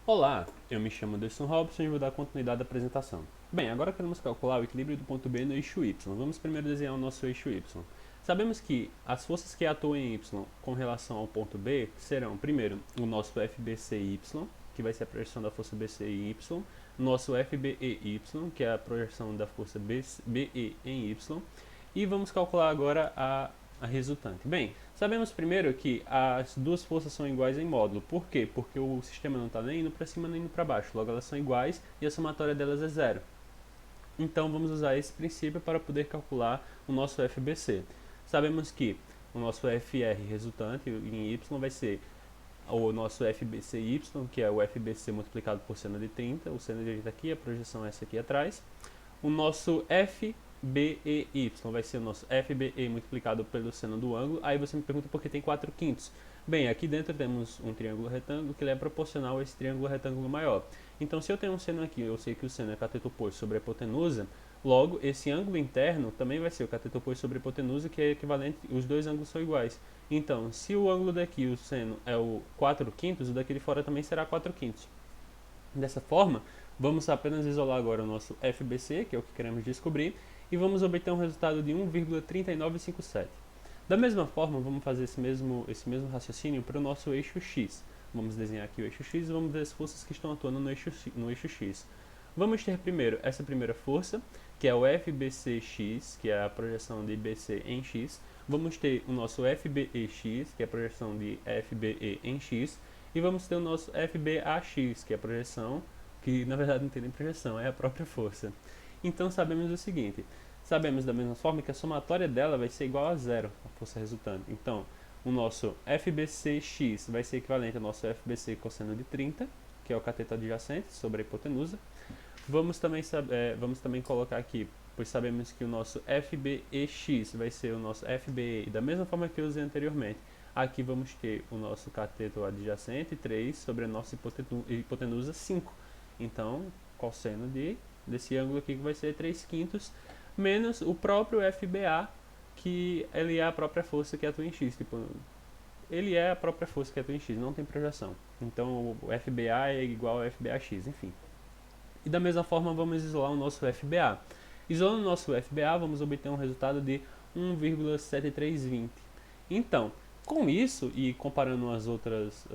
Olá, eu me chamo Anderson Robson e vou dar continuidade à apresentação. Bem, agora queremos calcular o equilíbrio do ponto B no eixo Y. Vamos primeiro desenhar o nosso eixo Y. Sabemos que as forças que atuam em Y com relação ao ponto B serão, primeiro, o nosso FBCY, que vai ser a projeção da força BCY, nosso FBEY, que é a projeção da força BE em Y, e vamos calcular agora a resultante. Bem, sabemos primeiro que as duas forças são iguais em módulo. Por quê? Porque o sistema não está nem indo para cima nem indo para baixo. Logo, elas são iguais e a somatória delas é zero. Então, vamos usar esse princípio para poder calcular o nosso FBC. Sabemos que o nosso FR resultante em Y vai ser o nosso FBCY, que é o FBC multiplicado por seno de 30. O seno de 30 aqui, a projeção é essa aqui atrás. O nosso FBEY vai ser o nosso FBE multiplicado pelo seno do ângulo. Aí você me pergunta por que tem 4 quintos. Bem, aqui dentro temos um triângulo retângulo que ele é proporcional a esse triângulo retângulo maior. Então, se eu tenho um seno aqui, eu sei que o seno é cateto oposto sobre a hipotenusa, logo, esse ângulo interno também vai ser o cateto oposto sobre a hipotenusa, que é equivalente, os dois ângulos são iguais. Então, se o ângulo daqui, o seno, é o 4 quintos, o daqui de fora também será 4 quintos. Dessa forma, vamos apenas isolar agora o nosso FBC, que é o que queremos descobrir, e vamos obter um resultado de 1,3957. Da mesma forma, vamos fazer esse mesmo raciocínio para o nosso eixo X. Vamos desenhar aqui o eixo X e vamos ver as forças que estão atuando no eixo X. Vamos ter primeiro essa primeira força, que é o FBCX, que é a projeção de BC em X. Vamos ter o nosso FBEX, que é a projeção de FBE em X. E vamos ter o nosso FBAX, que é a projeção, que na verdade não tem nem projeção, é a própria força. Então sabemos o seguinte, sabemos da mesma forma que a somatória dela vai ser igual a zero, a força resultante. Então, o nosso FBCX vai ser equivalente ao nosso FBC cosseno de 30, que é o cateto adjacente sobre a hipotenusa. Vamos também colocar aqui, pois sabemos que o nosso FBEX vai ser o nosso FBE, da mesma forma que eu usei anteriormente. Aqui vamos ter o nosso cateto adjacente, 3, sobre a nossa hipotenusa, 5. Então, cosseno desse ângulo aqui que vai ser 3 quintos, menos o próprio FBA, que ele é a própria força que atua em X. Tipo, ele é a própria força que atua em X, não tem projeção. Então, o FBA é igual ao FBAX, enfim. E da mesma forma, vamos isolar o nosso FBA. Isolando o nosso FBA, vamos obter um resultado de 1,7320. Então, com isso, e comparando as outras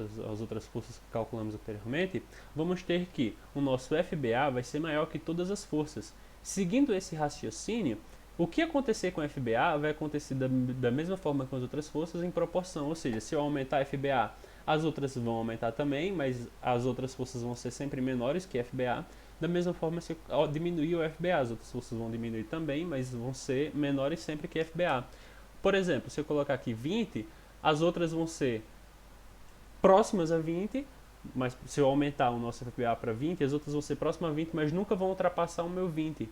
forças que calculamos anteriormente, vamos ter que o nosso FBA vai ser maior que todas as forças. Seguindo esse raciocínio, o que acontecer com o FBA vai acontecer da mesma forma com as outras forças em proporção, ou seja, se eu aumentar FBA, as outras vão aumentar também, mas as outras forças vão ser sempre menores que FBA. Da mesma forma, se eu diminuir o FBA, as outras forças vão diminuir também, mas vão ser menores sempre que FBA. Por exemplo, se eu colocar aqui 20, as outras vão ser próximas a 20, mas se eu aumentar o nosso FBA para 20, as outras vão ser próximas a 20, mas nunca vão ultrapassar o meu 20.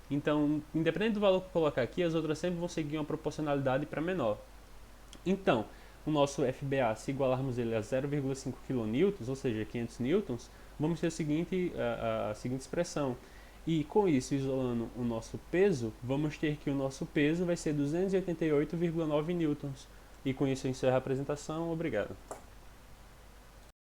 Então, independente do valor que eu colocar aqui, as outras sempre vão seguir uma proporcionalidade para menor. Então, o nosso FBA, se igualarmos ele a 0,5 kN, ou seja, 500 newtons, vamos ter a seguinte expressão. E com isso, isolando o nosso peso, vamos ter que o nosso peso vai ser 288,9 newtons. E com isso eu encerro a apresentação. Obrigado.